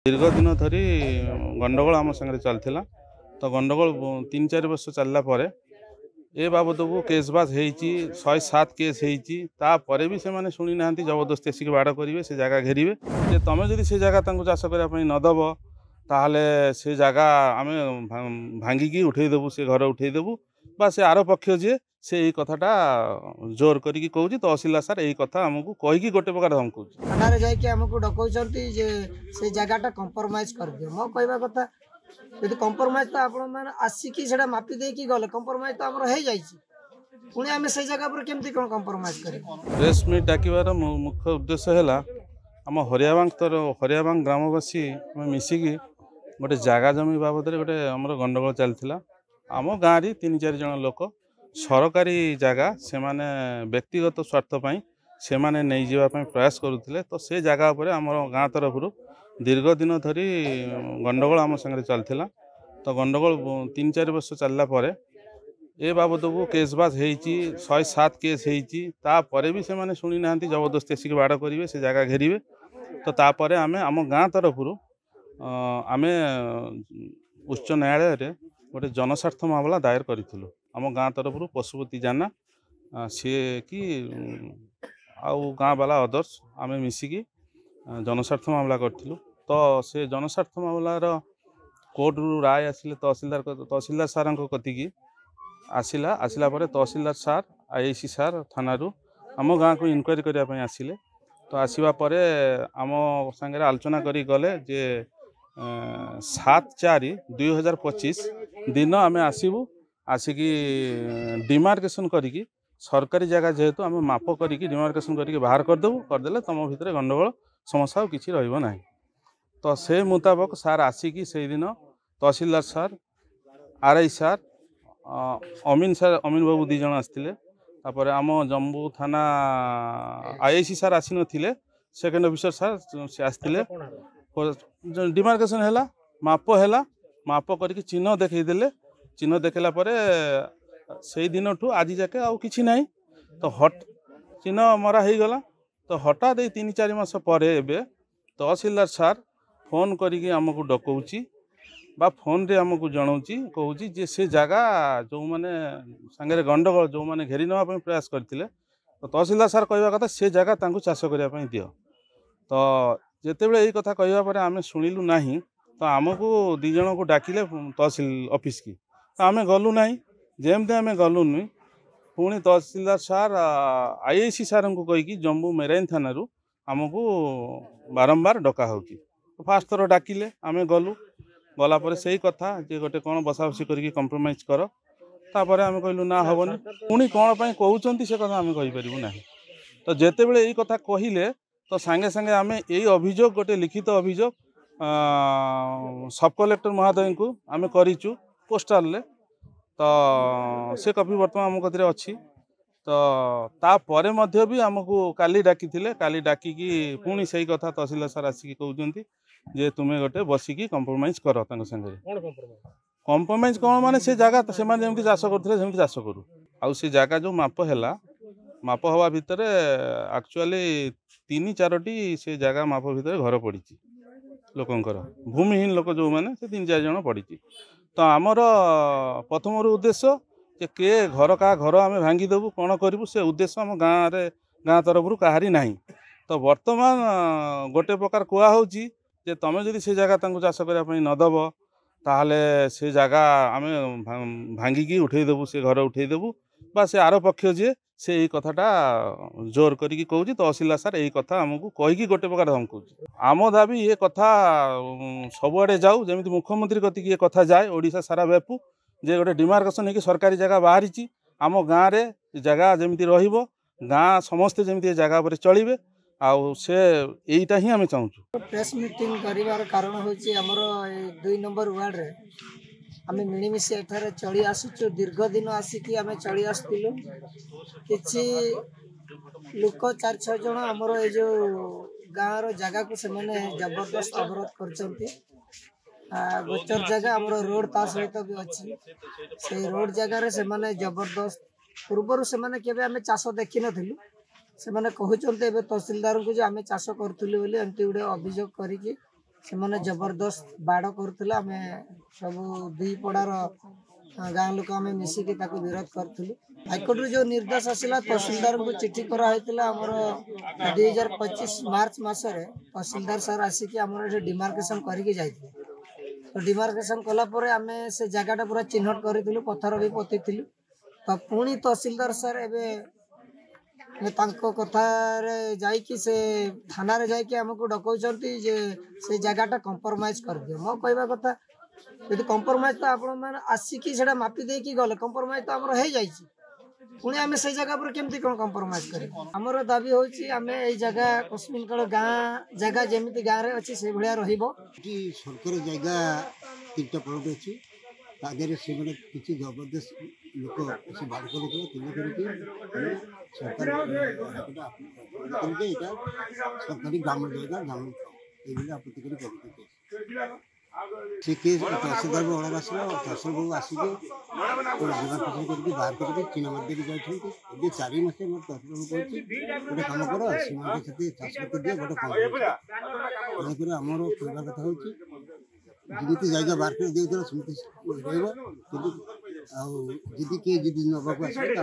दीर्घ दिन धरी गंडगोल आम सागर चलता तो गंडगोल 3-4 वर्ष चलला ए बाबद को केस बास होती 107 केस होती भी से शुणी ना जबरदस्ती आसिक बाड़ करेंगे से जगह घेरे तुम जदि से जगह चाष करने नदब ताहले से जगह आम भांगिकी उठेदेबू से घर उठेदेबू बा से आर पक्ष जी से यही कथाटा जोर करी कहूँ तहसीलदार सार यही कथा आमको कहीकि गोटे प्रकार धमकाऊँ थाना जामको डकाउं से जगह कंप्रोमाइज कर दियो मो कहवा कथा यदि कंप्रोमाइज तो आपण आसिकी से मापी देकी गले कंप्रोमाइज तो आमर हो जाइए पुणी आम से जगह पर केमती कौन कंप्रोमाइज करें। प्रेस मीट डाकिबार मुख्य उद्देश्य है आम हरियाबांग ग्रामवासी मिसिकी गोटे जगह जमी बाबद गोटे आमर गंडगोल चलता आम गाँव री 3-4 जन लोक सरकारी जगह से माने व्यक्तिगत स्वार्थपाई से माने नहीं जावाई प्रयास करुले तो से जगह पर आम गाँ तरफ दीर्घ दिन धरी गंडगोल आम सागर चलता तो गंडगोल 3-4 वर्ष चलला ए बाबद को केस बास होती 107 केस होती भी से शुणी ना जबरदस्ती आसिक बाड़ करेंगे से जगह घेरे तो तापर आम आम गाँ तरफ आम उच्च न्यायालय गोटे जनस्वार्थ मामला दायर करूँ आम गाँ तरफ पशुपति जाना सी कि आउ गाँ वाला अदर्स आम मिसिकी जनस्वार्थ मामला करूँ तो से जनस्वार्थ मामलार कोर्ट रु राय आसिले तहसीलदार सार कतिकी आसला पर तहसीलदार सार आईआईसी सार थाना आम गाँ को इनक्वारी करने आसिले तो आसवा पर आम सांगे आलोचना करी गले जे 7/4/2025 दिन आम आसबू आसिकी डिमार्केशन करी सरकारी जगह जेहेतु आम माप करी डिमार्केशन करके बाहर करदेबू करदेले तुम भितर गंडगोल समस्या किसी रही तो से मुताबक सार आसिकी से दिन तहसीलदार सार आरआई सार अमीन बाबू 2 जन आसते आम जम्बू थाना आईआईसी सार आसी नथिले सेकेंड ऑफिसर सार से आसते डिमार्केशन है माप करके चिन्ह देखईदेले चिन्ह देखला से दिन ठू आज जाके आउ किछि नहीं तो हट चिन्ह मरा हो गला तो हठात 3-4 मास पर तहसीलदार सार फोन करी आमको डकाऊँची बा फोन रे आमको जनाऊँची कहूँ जे से जगह जो मैंने सांगे गंडगोल जो मैंने घेरी नापी प्रयास करते तो तहसीलदार सार कहवा कथा से जगह चाष करने दियो तो जितेबाला यही कथा कहवा पर आम शुणिलु ना तो आमको 2 जन को डाकिले तहसील ऑफिस की तो आम गलु ना जमती आम गलु नुई पुणी तहसीलदार सार आईआईसी सार को कहीकि जम्बू मेराइन थाना आमको बारंबार डका हो फास्ट थर डाकिले आम गलु गलापर से ही कथा जे गोटे कौन बसाबसी करके कंप्रोमाइज कर तापर आम कहलु ना हेनी पुणी कौन पर कहते से कथा आम कहीपरू ना तो जिते बड़े यही कथा कहले तो सांगे सांगे आम यही अभियोग गोटे लिखित अभियोग सब कलेक्टर महोदय को आम करूँ पोस्टाल तो से कपि बर्तमान आम कथि अच्छी तो तापर मध्य भी आमको काली डाकिकी पुणी से कथा तहसीलदार सार आसिक कहते जे तुम्हें गोटे बसिकी कंप्रोमाइज कर संगे कंप्रोमाइज कौन माने से जगह से जमी चाष करते चाष करूँ आउ से जगह जो माप है माप हवा भितर एक्चुअली 3-4टी से जगह माप भितर घर पड़ी लोकंकर भूमिहीन लोक जो मैंने से 3-4 जन पड़ी तो आमर प्रथम उद्देश्य जे के घर का घर आम भांगीदेबू कौन करूँ से उद्देश्य आम गाँ तरफ कहारी ना तो बर्तमान गोटे प्रकार कहु जे तुम जदि से जगह चाष करने नदब ताहले से जगह आम भांगिकी उठेदेबू से घर उठेदेबू बा से आर पक्ष जी से यही कथाटा जोर करी कहूँ तहसीलदार सार यही कथा आमको कहीकि गोटे प्रकार धमकाऊँ आम दाबी ये कथा सबुआड़े जाऊ जमी मुख्यमंत्री कति ये कथा जाए ओडिशा सारा व्यापू जे गोटे डिमार्केशन होगी सरकारी जगह बाहरी आम गाँव में जगह जमी रही गाँ समस्ते जमी जगह पर चलिए आउ से यहीटा ही आम चाहूँ प्रेस मीटिंग कर कारण हूँ आमर 2 नंबर वार्ड रे आम मिलमिशी एठार चली आसुचु दीर्घ दिन आसिकी आम चली आसलु कि लोक 4-6 जन आमर ये जो गाँव जगह को सेमाने जबरदस्त अवरोध कर गोचर जगह आमर रोड ता सहित भी अच्छी से रोड जगार से जबरदस्त पूर्वर से आम चाष देखी नु से कहते तहसीलदार को आम चाष करूँ एमती गोटे अभियोग कर ସେମାନେ ଜବରଦସ୍ତ ବାଡ଼ କରୁଥିଲେ। ଆମେ ସବୁ ଦୁଇ ପଡ଼ାର ଗାଁ ଲୋକ ଆମେ ମିଶିକି ତାକୁ ବିରୋଧ କରିଥିଲୁ। ହାଇକୋର୍ଟରୁ ଯେଉଁ ନିର୍ଦ୍ଦେଶ ଆସିଲା ତହସିଲଦାରଙ୍କୁ ଚିଠି କରାହୋଇଥିଲା। ଆମର 2025 ମାର୍ଚ୍ଚ ମାସରେ ତହସିଲଦାର ସାର୍ ଆସିକି ଆମର ଏଠି ଡିମାର୍କେସନ୍ କରିକି ଯାଇଥିଲେ। ତ ଡିମାର୍କେସନ୍ କଲା ପରେ ଆମେ ସେ ଜାଗାଟା ପୁରା ଚିହ୍ନଟ କରିଥିଲୁ, ପଥର ବି ପୋତିଥିଲୁ। ତ ପୁଣି ତହସିଲଦାର ସାର୍ ଏବେ ତାଙ୍କ କଥାରେ ଯାଇକି ସେ ଥାନାରେ ଯାଇକି ଆମକୁ ଡକାଉଛନ୍ତି ଯେ ସେ ଜାଗାଟା କମ୍ପ୍ରମାଇଜ୍ କରିଦିଅ। ମୋ କହିବା କଥା, ଯଦି କମ୍ପ୍ରମାଇଜ୍ ତ ଆପଣମାନେ ଆସିକି ସେଇଟା ମାପି ଦେଇକି ଗଲେ, କମ୍ପ୍ରମାଇଜ୍ ତ ଆମର ହେଇଯାଇଛି, ପୁଣି ଆମେ ସେଇ ଜାଗା ଉପରେ କେମିତି କ'ଣ କମ୍ପ୍ରମାଇଜ୍ କରିବୁ? ଆମର ଦାବି ହେଉଛି ଆମେ ଏଇ ଜାଗା କଶ୍ମୀରକଳ ଗାଁ ଜାଗା ଯେମିତି ଗାଁରେ ଅଛି ସେଇଭଳିଆ ରହିବ। ଏଠି ସରକାରୀ ଜାଗା 3ଟା ପ୍ଲଟ୍ ଅଛି। ତା ଦେହରେ ସେମାନେ କିଛି ଜବରଦସ୍ତ ଲୋକ ସେ ବାଡ଼ କରୁଥିଲେ। ତେଣୁ କରିକି ସରକାର ଏଇଟା ସରକାରୀ ଗ୍ରାମ ଜାଗା ଗ୍ରାମ ଏଇଭଳି ଆପତ୍ତି କରି କରୁଛନ୍ତି। ସେ କେସ୍ ତହସିଲଦାର ଅର୍ଡ଼ର ଆସିଲା, ତହସିଲଦାର ଆସିକି ଡିମାର୍କେସନ୍ କରିକି ବାହାର କରିକି ଚିହ୍ନ ମାରି ଦେଇକି ଯାଇଛନ୍ତି। ଏବେ 4 ମାସ ମୋର ତହସିଲଦାର କହୁଛି ଗୋଟେ କାମ କର, ସେମାନଙ୍କୁ ସେଠି ଚାଷ କରିଦିଅ, ଗୋଟେ କାମ ତେଣୁକରି ଆମର କହିବା କଥା ହେଉଛି ଯେମିତି ଜାଗା ବାହାର କରି ଦେଇଥିଲା ସେମିତି ରହିବ। କିନ୍ତୁ ଆଉ ଯଦି କିଏ ଯଦି ନେବାକୁ ଆସିବେ ତା